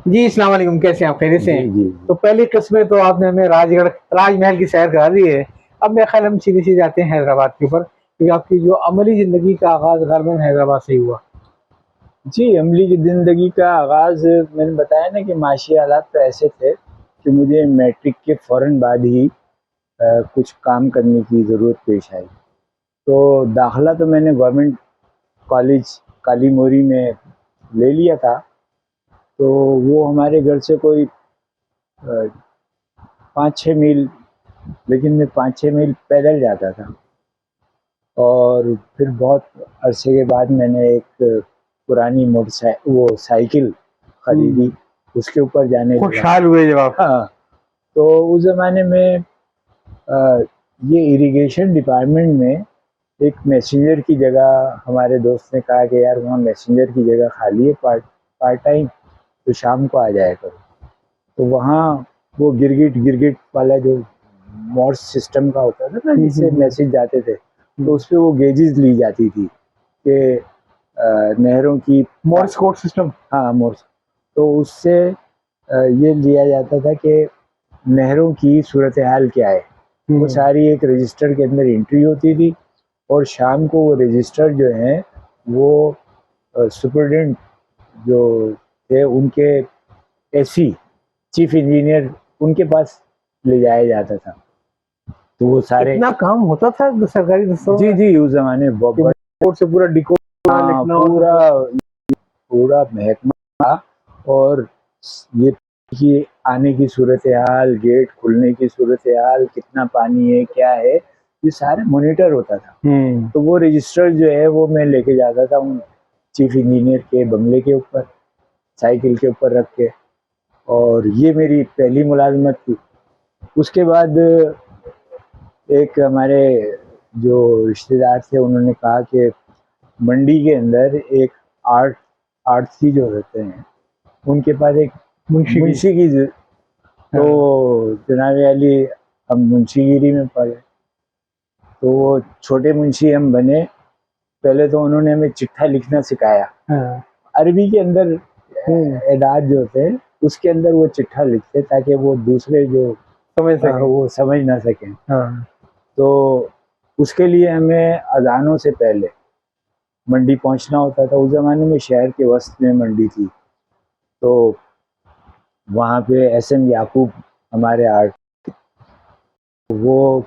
جی السلام علیکم، کیسے ہیں آپ؟ خیریت سے جی ہیں؟ جی تو پہلی قسط میں تو آپ نے ہمیں راج محل کی سیر کرا دی ہے. اب میرے خیال ہم سیدھے سیدھے آتے ہیں حیدرآباد کے اوپر، کیونکہ آپ کی جو عملی زندگی کا آغاز غالباً حیدرآباد سے ہی ہوا. جی عملی کی زندگی کا آغاز میں نے بتایا نا کہ معاشی حالات تو ایسے تھے کہ مجھے میٹرک کے فوراً بعد ہی کچھ کام کرنے کی ضرورت پیش آئی. تو داخلہ تو میں نے گورنمنٹ کالج کالی موری میں لے لیا تھا. تو وہ ہمارے گھر سے کوئی 5-6 میل، لیکن میں 5-6 میل پیدل جاتا تھا. اور پھر بہت عرصے کے بعد میں نے ایک پرانی وہ سائیکل خریدی، اس کے اوپر جانے لگا. خوشحال ہوئے جب آپ؟ ہاں، تو اس زمانے میں یہ اریگیشن ڈپارٹمنٹ میں ایک میسنجر کی جگہ ہمارے دوست نے کہا کہ یار وہاں میسنجر کی جگہ خالی ہے پارٹ ٹائم، تو شام کو آ جایا کرو. تو وہاں وہ گرگٹ والا جو مورس سسٹم کا ہوتا تھا نا، جس سے میسج جاتے تھے، تو اس پہ وہ گیجز لی جاتی تھی کہ نہروں کی مورس کوڈ سسٹم. ہاں مورس. تو اس سے یہ لیا جاتا تھا کہ نہروں کی صورتحال کیا ہے. وہ ساری ایک رجسٹر کے اندر انٹری ہوتی تھی، اور شام کو وہ رجسٹر جو ہیں وہ سپرڈنٹ جو تھے ان کے ایسی چیف انجینئر ان کے پاس لے جایا جاتا تھا. تو وہ سارے اتنا کام ہوتا تھا سرکاری دفتروں جی میں جی اس زمانے میں بہت بورڈ سے پورا ڈیکوڈ ہاں لکھنا پورا محکمہ تھا. اور یہ کہ آنے کی صورتحال، گیٹ کھلنے کی صورتحال، کتنا پانی ہے، کیا ہے، یہ سارے مانیٹر ہوتا تھا. تو وہ رجسٹر جو ہے وہ میں لے کے جاتا تھا چیف انجینئر کے بنگلے کے اوپر، سائیکل کے اوپر رکھ کے. اور یہ میری پہلی ملازمت تھی. اس کے بعد ایک ہمارے جو رشتے دار تھے انہوں نے کہا کہ منڈی کے اندر ایک آرٹسی جو رہتے ہیں ان کے پاس ایک منشی کی تو جناب علی ہم منشی گیری میں پڑے. تو وہ چھوٹے منشی ہم بنے. پہلے تو انہوں نے ہمیں چٹھا لکھنا سکھایا. عربی کے اندر اعداد جو ہوتے ہیں اس کے اندر وہ چٹھا لکھتے تاکہ وہ دوسرے جو وہ سمجھ نہ سکیں. تو اس کے لیے ہمیں اذانوں سے پہلے منڈی پہنچنا ہوتا تھا. اس زمانے میں شہر کے وسط میں منڈی تھی. تو وہاں پہ ایس ایم یعقوب ہمارے وہ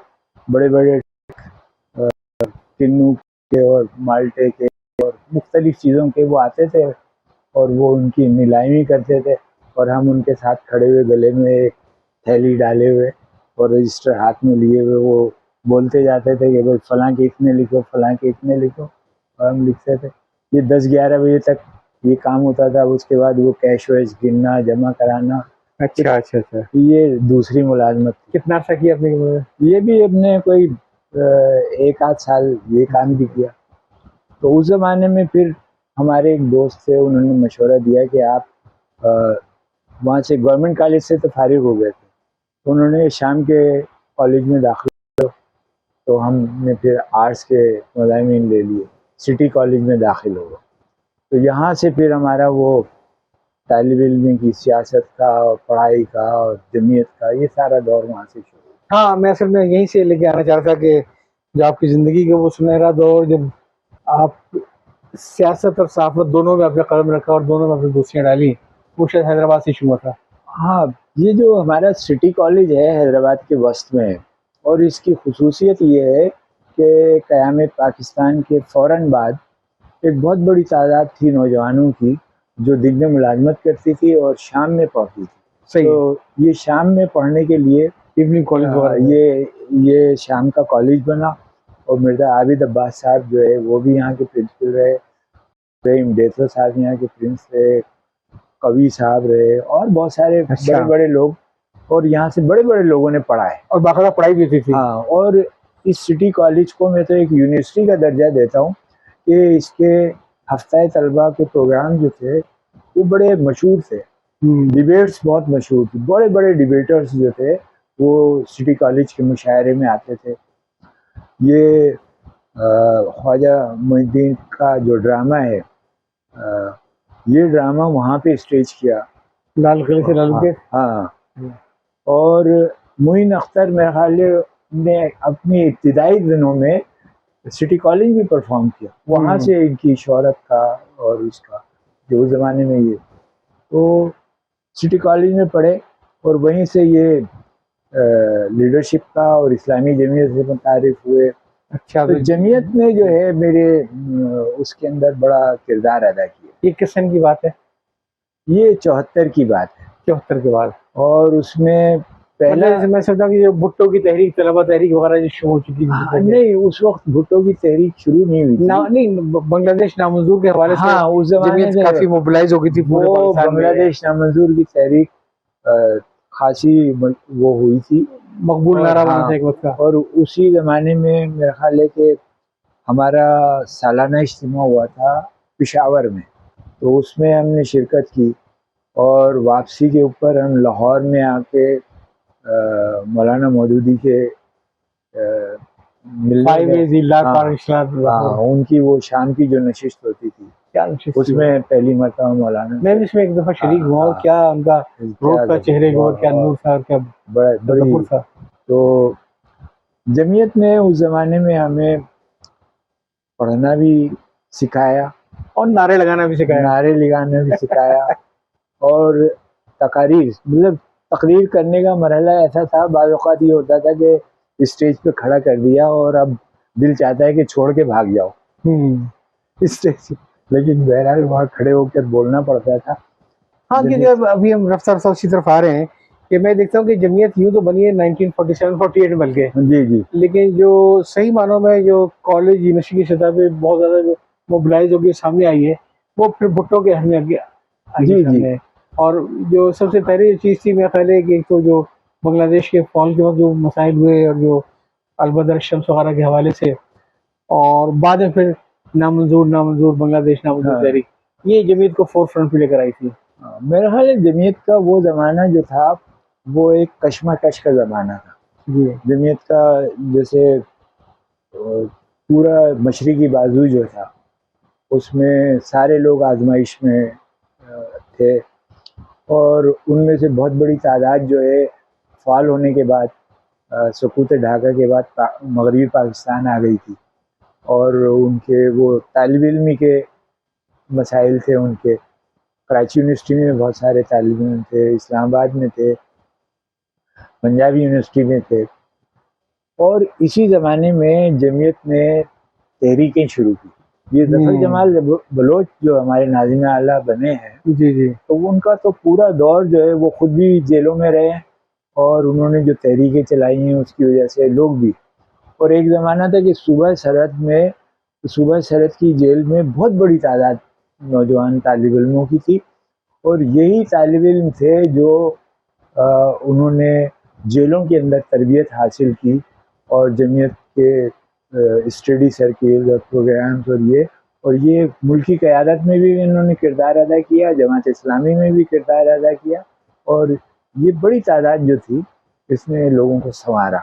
بڑے بڑے کنو کے اور مالٹے کے اور مختلف چیزوں کے وہ آتے تھے اور وہ ان کی نیلامی کرتے تھے. اور ہم ان کے ساتھ کھڑے ہوئے گلے میں ایک تھیلی ڈالے ہوئے اور رجسٹر ہاتھ میں لیے ہوئے وہ بولتے جاتے تھے کہ بھائی فلاں کے اتنے لکھو، فلاں کے اتنے لکھو. اور ہم لکھتے تھے. یہ 10-11 بجے تک یہ کام ہوتا تھا. اس کے بعد وہ کیش ویش گننا، جمع کرانا. اچھا. یہ دوسری ملازمت. کتنا عرصہ کیا آپ نے؟ یہ بھی اب نے کوئی 1-8 سال یہ کام بھی کیا. تو اس زمانے میں پھر ہمارے ایک دوست تھے، انہوں نے مشورہ دیا کہ آپ وہاں سے گورنمنٹ کالج سے تو فارغ ہو گئے تھے، تو انہوں نے شام کے کالج میں داخل. تو ہم نے پھر آرٹس کے مضامین لے لیے، سٹی کالج میں داخل ہو گئے. تو یہاں سے پھر ہمارا وہ طالب علم کی سیاست کا اور پڑھائی کا اور جمعیت کا یہ سارا دور وہاں سے شروع. ہاں، میں اصل میں یہیں سے لے کے آنا چاہتا تھا کہ جو آپ کی زندگی کا وہ سنہرا دور جب آپ سیاست اور صحافت دونوں میں اپنے قدم رکھا اور دونوں میں اپنی دوستیاں ڈالی، وہ شاید حیدرآباد سے شروع تھا. ہاں، یہ جو ہمارا سٹی کالج ہے حیدرآباد کے وسط میں ہے، اور اس کی خصوصیت یہ ہے کہ قیام پاکستان کے فوراً بعد ایک بہت بڑی تعداد تھی نوجوانوں کی جو دن میں ملازمت کرتی تھی اور شام میں پڑھتی تھی. تو یہ شام میں پڑھنے کے لیے ایوننگ کالج یہ شام کا کالج بنا. اور مرزا عابد عباس صاحب جو ہے وہ بھی یہاں کے پرنسپل رہے، رحیم ڈیسو صاحب یہاں کے پرنس رہے، قوی صاحب رہے، اور بہت سارے بڑے بڑے لوگ. اور یہاں سے بڑے بڑے لوگوں نے پڑھا ہے اور باقاعدہ پڑھائی بھی ہوتی تھی. ہاں، اور اس سٹی کالج کو میں تو ایک یونیورسٹی کا درجہ دیتا ہوں کہ اس کے ہفتہ طلبہ کے پروگرام جو تھے وہ بڑے مشہور تھے. ڈیبیٹس بہت مشہور تھی. بڑے بڑے ڈیبیٹرز جو تھے وہ سٹی کالج کے مشاعرے میں آتے تھے. یہ خواجہ معین الدین کا جو ڈرامہ ہے، یہ ڈرامہ وہاں پہ اسٹیج کیا. لال قلعے سے لالو کے. ہاں. اور معین اختر میرے خیال نے اپنی ابتدائی دنوں میں سٹی کالج بھی پرفارم کیا. وہاں سے ان کی شہرت کا اور اس کا جو اس زمانے میں یہ تو سٹی کالج میں پڑھے اور وہیں سے یہ لیڈرشپ کا اور اسلامی جمعیت سے متعارف ہوئے. اچھا, تو جمعیت نے جو ہے میرے اس کے اندر بڑا کردار ادا کیا. یہ کس سن کی بات ہے؟ یہ 74 کی بات ہے. 74 کے بعد. اور اس میں پہلا میں سمجھتا ہوں کہ جو بھٹو کی تحریک, طلبہ تحریک وغیرہ جو شروع ہو چکی تھی. نہیں, اس وقت بھٹو کی تحریک شروع نہیں ہوئی تھی. نہیں, بنگلہ دیش نامنظور کے حوالے سے ہاں, اس زمانے جمعیت کافی موبلائز ہو گئی تھی پورے وہ پاکستان میں. بنگلہ دیش نامنظور کی تحریک خاصی وہ ہوئی تھی, مقبول نعرہ بنا تھا ایک وقت کا. اور اسی زمانے میں میرا خیال ہے کہ ہمارا سالانہ اجتماع ہوا تھا پشاور میں, تو اس میں ہم نے شرکت کی. اور واپسی کے اوپر ہم لاہور میں آ کے مولانا مودودی کے ان کی وہ شام کی جو نشست ہوتی تھی, اس میں پہلی مرتبہ مولانا میں بھی اس میں ایک دفعہ شریک ہوا. اور کیا ان کا روپ تھا, چہرے کو کیا نور تھا, کیا بڑی تھا. تو جمعیت نے اس زمانے میں ہمیں پڑھنا بھی سکھایا اور نعرے لگانا بھی سکھایا. اور تقاریر, مطلب تقریر کرنے کا مرحلہ ایسا تھا, بعض اوقات یہ ہوتا تھا کہ اسٹیج پہ کھڑا کر دیا اور اب دل چاہتا ہے کہ چھوڑ کے بھاگ جاؤ اسٹیج, لیکن بہرحال وہاں کھڑے ہو کر بولنا پڑتا تھا. ہاں, کیونکہ ابھی ہم رفتہ رفتہ اسی طرف آ رہے ہیں کہ میں دیکھتا ہوں کہ جمعیت یوں تو بنی ہے 1947-48 میں بلکہ, جی, لیکن جو صحیح معنوں میں جو کالج یونیورسٹی کی سطح پہ بہت زیادہ جو موبلائز ہو کے سامنے آئی ہے وہ پھر بھٹو کے اہمیت جی. اور جو سب سے پہلی چیز تھی میرا خیال ہے کہ ایک تو جو بنگلہ دیش کے فال کے وقت جو مسائل ہوئے اور جو البدر الشمس وغیرہ کے حوالے سے, اور بعد میں پھر نامنظور بنگلہ دیش نامنظور تحریک, یہ جمعیت کو فور فرنٹ پہ لے کر آئی تھی. میرا خیال ہے جمعیت کا وہ زمانہ جو تھا وہ ایک کشمکش کا زمانہ تھا. جمعیت کا جیسے پورا مشرقی بازو جو تھا اس میں سارے لوگ آزمائش میں تھے, اور ان میں سے بہت بڑی تعداد جو ہے فعال ہونے کے بعد سقوط ڈھاکہ کے بعد مغربی پاکستان آ گئی تھی. اور ان کے وہ طالب علمی کے مسائل تھے, ان کے کراچی یونیورسٹی میں بہت سارے طالب علم تھے, اسلام آباد میں تھے, پنجابی یونیورسٹی میں تھے. اور اسی زمانے میں جمعیت نے تحریکیں شروع کی. یہ ظفر جمال بلوچ جو ہمارے ناظم اعلیٰ بنے ہیں, تو ان کا تو پورا دور جو ہے وہ خود بھی جیلوں میں رہے ہیں, اور انہوں نے جو تحریکیں چلائی ہیں اس کی وجہ سے لوگ بھی. اور ایک زمانہ تھا کہ صوبہ سرحد کی جیل میں بہت بڑی تعداد نوجوان طالب علموں کی تھی, اور یہی طالب علم تھے جو انہوں نے جیلوں کے اندر تربیت حاصل کی, اور جمعیت کے اسٹڈی سرکل اور پروگرامز اور یہ ملکی قیادت میں بھی انہوں نے کردار ادا کیا, جماعت اسلامی میں بھی کردار ادا کیا, اور یہ بڑی تعداد جو تھی اس نے لوگوں کو سنوارا.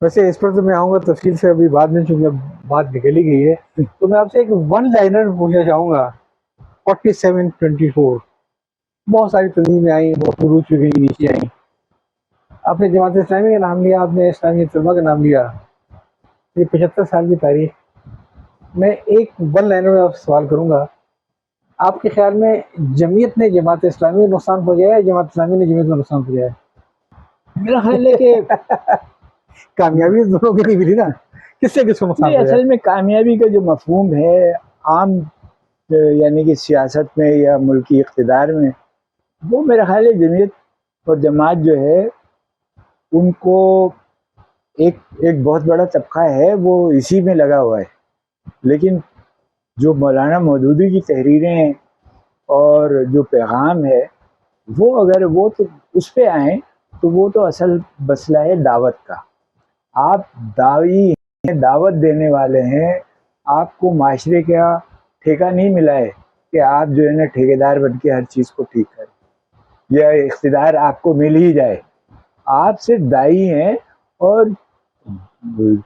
ویسے اس پر تو میں آؤں گا تفصیل سے ابھی بعد میں, چونکہ بات نکل ہی گئی ہے, تو میں آپ سے ایک ون لائنر پوچھنا چاہوں گا. 47-24 بہت ساری تنظیمیں آئیں, بہت عروج پہ گئی, نیچے آئیں. آپ نے جماعت اسلامی کا نام لیا, آپ نے اسلامی طلبہ کا نام لیا. یہ 75 سال کی تاریخ میں ایک ون لائنر میں آپ سے سوال کروں گا, آپ کے خیال میں جمعیت نے جماعت اسلامی کو نقصان پہنچایا ہے, جماعت اسلامی نے جمعیت کو نقصان پہنچایا ہے؟ میرا خیال ہے کہ کامیابی دونوں کی نہیں ملی نا, کس سے کس کو نقصان پہنچایا؟ اصل میں کامیابی کا جو مفہوم ہے عام, یعنی کہ سیاست میں یا ملکی اقتدار میں, وہ میرا خیال ہے جمعیت اور جماعت جو ہے ان کو ایک بہت بڑا طبقہ ہے وہ اسی میں لگا ہوا ہے. لیکن جو مولانا مودودی کی تحریریں ہیں اور جو پیغام ہے وہ اگر وہ تو اس پہ آئیں تو وہ تو اصل مسئلہ ہے دعوت کا. آپ داعی ہیں, دعوت دینے والے ہیں, آپ کو معاشرے کا ٹھیکہ نہیں ملا ہے کہ آپ جو ہے نا ٹھیکیدار بن کے ہر چیز کو ٹھیک کریں یا اقتدار آپ کو مل ہی جائے. آپ صرف داعی ہیں, اور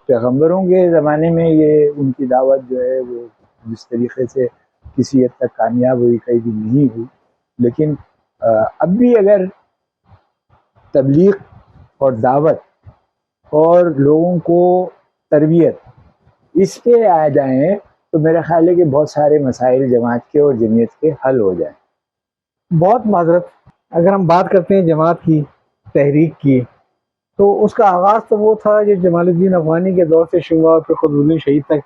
پیغمبروں کے زمانے میں یہ ان کی دعوت جو ہے وہ جس طریقے سے کسی حد تک کامیاب ہوئی, کہیں بھی نہیں ہوئی, لیکن اب بھی اگر تبلیغ اور دعوت اور لوگوں کو تربیت اس پہ آ جائیں تو میرا خیال ہے کہ بہت سارے مسائل جماعت کے اور جمعیت کے حل ہو جائیں۔ بہت معذرت، اگر ہم بات کرتے ہیں جماعت کی تحریک کی، تو اس کا آغاز تو وہ تھا جو جمال الدین افغانی کے دور سے شروع ہوا اور پھر قطب شہید تک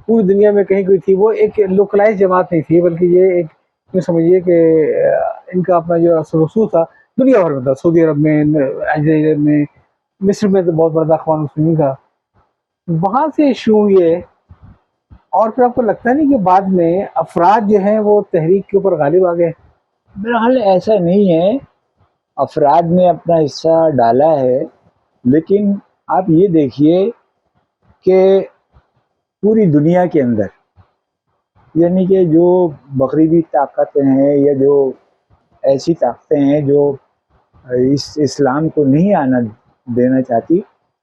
پوری دنیا میں کہیں کوئی تھی۔ وہ ایک لوکلائز جماعت نہیں تھی، بلکہ یہ ایک یوں سمجھیے کہ ان کا اپنا جو اثر رسوخ تھا دنیا بھر میں تھا، سعودی عرب میں، الجزائر میں، مصر میں تو بہت بڑا اخوان مسلمین تھا، وہاں سے شروع ہوئی ہے۔ اور پھر آپ کو لگتا نہیں کہ بعد میں افراد جو ہیں وہ تحریک کے اوپر غالب آ گئے؟ میرا خیال ہے ایسا نہیں ہے، افراد نے اپنا حصہ ڈالا ہے، لیکن آپ یہ دیکھیے کہ پوری دنیا کے اندر یعنی کہ جو مغربی طاقتیں ہیں یا جو ایسی طاقتیں ہیں جو اس اسلام کو نہیں آنا دینا چاہتی،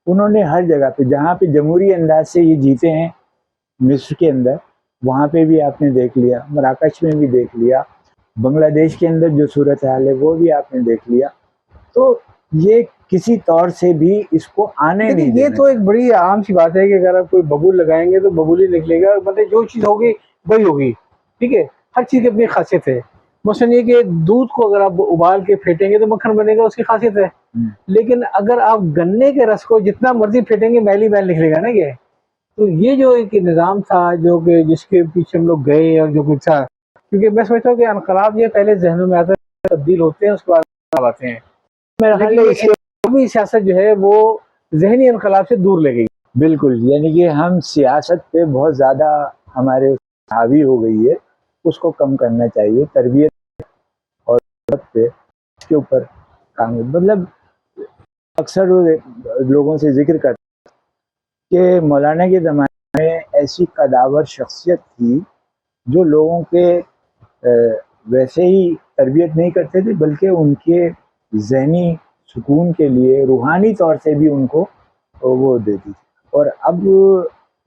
انہوں نے ہر جگہ پہ جہاں پہ جمہوری انداز سے یہ جیتے ہیں، مصر کے اندر وہاں پہ بھی آپ نے دیکھ لیا، مراکش میں بھی دیکھ لیا، بنگلہ دیش کے اندر جو صورتحال ہے وہ بھی آپ نے دیکھ لیا، تو یہ کسی طور سے بھی اس کو آنے نہیں لیکن یہ دینا۔ تو ایک بڑی عام سی بات ہے کہ اگر آپ کوئی ببول لگائیں گے تو ببول ہی نکلے گا، مطلب جو چیز ہوگی وہی ہوگی، ٹھیک ہے؟ ہر چیز کی اپنی خاصیت ہے۔ مثلاً یہ کہ دودھ کو اگر آپ ابال کے پھینٹیں گے تو مکھن بنے گا، اس کی خاصیت ہے، لیکن اگر آپ گنے کے رس کو جتنا مرضی پھینٹیں گے میل ہی میل نکلے گا نا یہ۔ تو یہ جو ایک نظام تھا جو کہ جس کے پیچھے ہم لوگ گئے اور جو کچھ تھا، کیونکہ میں سمجھتا ہوں کہ انقلاب یہ پہلے ذہنوں میں آتا ہے، تبدیل ہوتے ہیں، اس کے بعد انقلاب آتے ہیں، میرا خیال ہے لیکن عوامی سیاست جو ہے وہ ذہنی انقلاب سے دور لے گئی۔ بالکل، یعنی کہ ہم سیاست پہ بہت زیادہ ہمارے حاوی ہو گئی ہے، اس کو کم کرنا چاہیے، تربیت اور پہ اس کے اوپر کام۔ مطلب اکثر لوگوں سے ذکر کرتا کہ مولانا کے زمانے میں ایسی قداور شخصیت تھی جو لوگوں کے ویسے ہی تربیت نہیں کرتے تھے، بلکہ ان کے ذہنی سکون کے لیے روحانی طور سے بھی ان کو وہ دیتی تھی۔ اور اب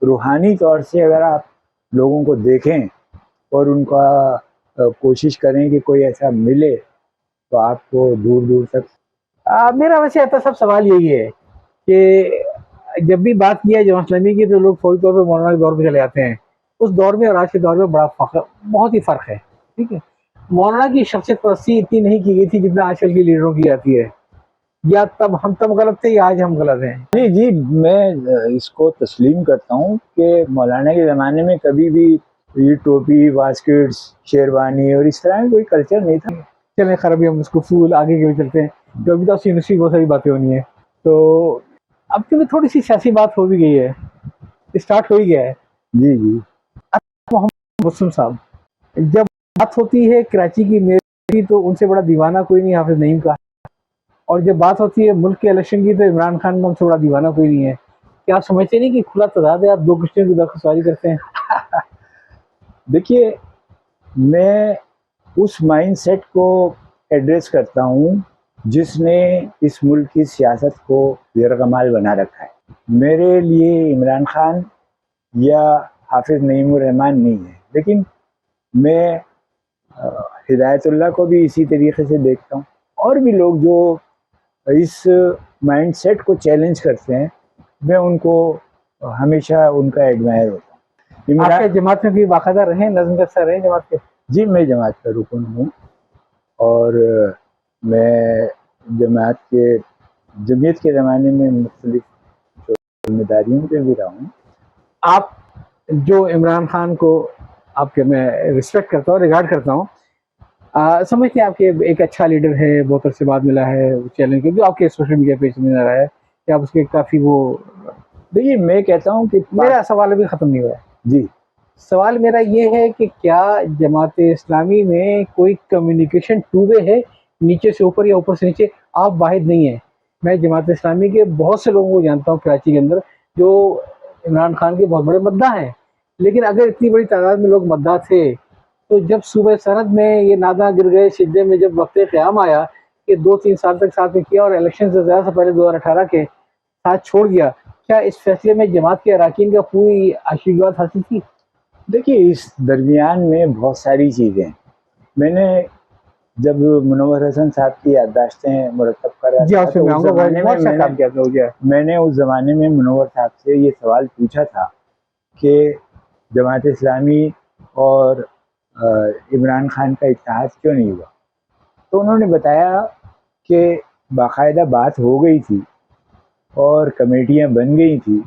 روحانی طور سے اگر آپ لوگوں کو دیکھیں اور ان کا کوشش کریں کہ کوئی ایسا ملے تو آپ کو دور دور تک میرا ویسے آتا سب سوال یہی ہے کہ جب بھی بات کی ہے جماعت اسلامی کی تو لوگ فوری طور پہ مولانا کے دور پہ چلے جاتے ہیں۔ اس دور میں اور آج کے دور میں بہت ہی فرق ہے، ٹھیک ہے؟ مولانا کی شخصیت پرستی اتنی نہیں کی گئی تھی جتنا آج کل کی لیڈروں کی جاتی ہے، یا تب غلط تھے یا آج ہم غلط ہیں۔ جی جی، میں اس کو تسلیم کرتا ہوں کہ مولانا کے زمانے میں کبھی بھی یہ ٹوپی، واسکٹس، شیروانی اور اس طرح کا کوئی کلچر نہیں تھا۔ چلیں خیر ابھی ہم اس کو پھول آگے کے بھی چلتے ہیں، جو ابھی تو یونیورسٹی بہت ساری باتیں ہونی ہیں، تو اب کیونکہ تھوڑی سی سیاسی بات ہو بھی گئی ہے، اسٹارٹ ہو ہی گیا ہے۔ جی جی، محمد مسلم صاحب، جب بات ہوتی ہے کراچی کی میئر کی تو ان سے بڑا دیوانہ کوئی نہیں حافظ نعیم کا، اور جب بات ہوتی ہے ملک کے الیکشن کی تو عمران خان کا ان سے بڑا دیوانہ کوئی نہیں ہے۔ کیا آپ سمجھتے نہیں کہ کھلا تضاد ہے، آپ دو کشتیوں کی درخواست کرتے ہیں؟ دیکھیے میں اس مائنڈ سیٹ کو ایڈریس کرتا ہوں جس نے اس ملک کی سیاست کو یرغمال بنا رکھا ہے۔ میرے لیے عمران خان یا حافظ نعیم الرحمن نہیں ہے، لیکن میں ہدایت اللہ کو بھی اسی طریقے سے دیکھتا ہوں، اور بھی لوگ جو اس مائنڈ سیٹ کو چیلنج کرتے ہیں، میں ان کو ہمیشہ ان کا ایڈمائر ہوتا ہوں۔ آپ کے جماعت میں بھی باقاعدہ رہیں، نظم کا رہیں جماعت کے؟ جی، میں جماعت کا رکن ہوں، اور میں جمعیت کے زمانے میں مختلف ذمہ داریوں پہ بھی رہا ہوں۔ آپ جو عمران خان کو آپ کے میں رسپیکٹ کرتا ہوں، ریگارڈ کرتا ہوں، سمجھتے ہیں آپ کے ایک اچھا لیڈر ہے، بہت عرصے بعد ملا ہے، چیلنج جو آپ کے سوشل میڈیا پہ نظر آ رہا ہے کہ آپ اس کے کافی وہ، دیکھیے میں کہتا ہوں کہ میرا سوال ابھی ختم نہیں ہوا ہے۔ جی، سوال میرا یہ ہے کہ کیا جماعت اسلامی میں کوئی کمیونیکیشن ٹو وے ہے، نیچے سے اوپر یا اوپر سے نیچے؟ آپ واحد نہیں ہیں، میں جماعت اسلامی کے بہت سے لوگوں کو جانتا ہوں کراچی کے اندر جو عمران خان کے بہت بڑے مداح ہیں، لیکن اگر اتنی بڑی تعداد میں لوگ مداح تھے تو جب صوبہ سرحد میں یہ ناداں گر گئے، سجدے میں جب وقت قیام آیا کہ 2-3 سال تک ساتھ میں کیا اور الیکشن سے زیادہ سے پہلے 2018 کے ساتھ چھوڑ دیا، کیا اس فیصلے میں جماعت کے اراکین کا پوری آشیرواد حاصل تھی؟ دیکھیے اس درمیان میں بہت ساری چیزیں، میں نے جب منور حسن صاحب کی یادداشتیں مرتب کر رہا جی تھا آپ سے تو میں اس آؤں گا، زمانے میں بہت اچھا کام کیا آپ نے مجھے. میں نے اس زمانے میں منور صاحب سے یہ سوال پوچھا تھا کہ جماعت اسلامی اور عمران خان کا اتحاد کیوں نہیں ہوا، تو انہوں نے بتایا کہ باقاعدہ بات ہو گئی تھی اور کمیٹیاں بن گئی تھی.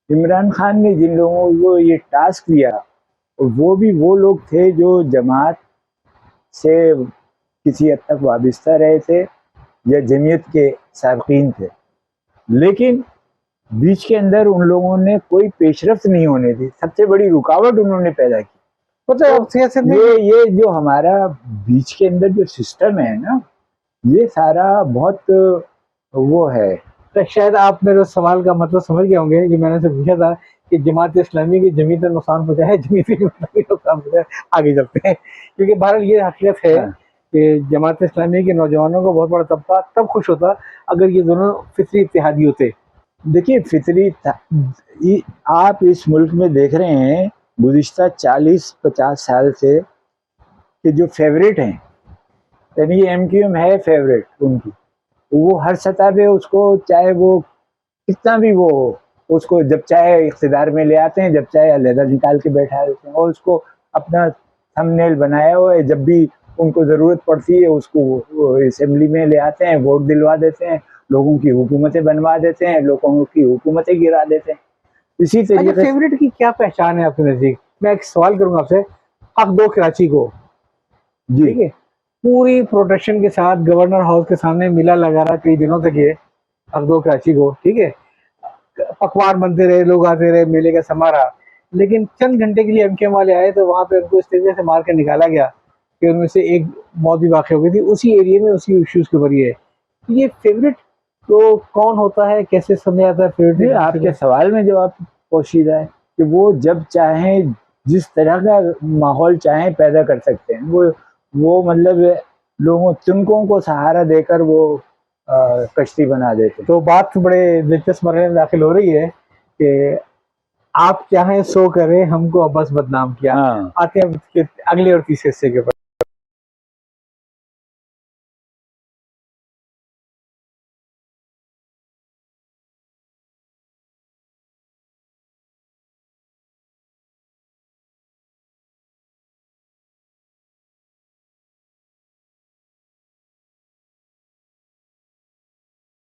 عمران خان نے جن لوگوں کو یہ ٹاسک دیا وہ بھی وہ لوگ تھے جو جماعت سے کسی حد تک وابستہ رہے تھے یا جمعیت کے سابقین تھے، لیکن بیچ کے اندر ان لوگوں نے کوئی پیش رفت نہیں ہونے دی. سب سے بڑی رکاوٹ انہوں نے پیدا کی. پتہ ہے آپ سیاست میں یہ جو ہمارا بیچ کے اندر جو سسٹم ہے نا، یہ سارا بہت وہ ہے. تو شاید آپ میرے سوال کا مطلب سمجھ گئے ہوں گے. یہ میں نے سے پوچھا تھا کہ جماعت اسلامی کی جمعیت کو نقصان پہنچایا ہے، جمعیت کو نقصان پہنچایا ہے. آگے چلتے ہیں کیونکہ بہرحال یہ حقیقت ہے کہ جماعت اسلامی کے نوجوانوں کو بہت بڑا طبقہ تب خوش ہوتا اگر یہ دونوں فطری اتحادی ہوتے. دیکھیے فطری آپ اس ملک میں دیکھ رہے ہیں گزشتہ 40-50 سال سے کہ جو فیوریٹ ہیں، یعنی یہ MQM ہے فیوریٹ ان کی، وہ ہر سطح پہ اس کو چاہے وہ کتنا بھی وہ ہو اس کو جب چاہے اقتدار میں لے آتے ہیں، جب چاہے علیحدہ نکال کے بیٹھا دیتے ہیں اور اس کو اپنا تھم نیل بنایا ہوا ہے. جب بھی ان کو ضرورت پڑتی ہے اس کو اسمبلی میں لے آتے ہیں، ووٹ دلوا دیتے ہیں، لوگوں کی حکومتیں بنوا دیتے ہیں، لوگوں کی حکومتیں گرا دیتے ہیں. اسی اچھا طریقے سے فیوریٹ کی کیا پہچان ہے آپ کے نزدیک؟ میں ایک سوال کروں گا آپ سے. حق دو کراچی کو، جی ٹھیک ہے، پوری پروٹیکشن کے ساتھ گورنر ہاؤس کے سامنے میلہ لگا رہا کئی دنوں تک یہ حق دو کراچی کو، ٹھیک ہے، پکوان بنتے رہے، لوگ آتے رہے، میلے کا سما رہا. لیکن چند گھنٹے کے لیے MQM والے آئے تو وہاں پہ ان کو اس طریقے سے مار کے نکالا گیا کہ ان میں سے ایک موت بھی واقع ہو گئی تھی اسی ایریے میں، اسی ایشوز کے اوپر. یہ فیوریٹ تو کون ہوتا ہے، کیسے سمجھا جاتا ہے نہیں، فیوریٹ؟ آپ کے سوال میں جواب پوشیدہ ہے کہ وہ جب چاہیں جس طرح کا ماحول چاہیں پیدا کر سکتے ہیں. وہ مطلب لوگوں تنکوں کو سہارا دے کر وہ کشتی بنا دیتے ہیں. تو بات بڑے دلچسپ مرحلے میں داخل ہو رہی ہے کہ آپ چاہیں سو کریں، ہم کو بس بدنام کیا. ہاں آتے ہیں اگلے اور تیسرے حصے کے اوپر.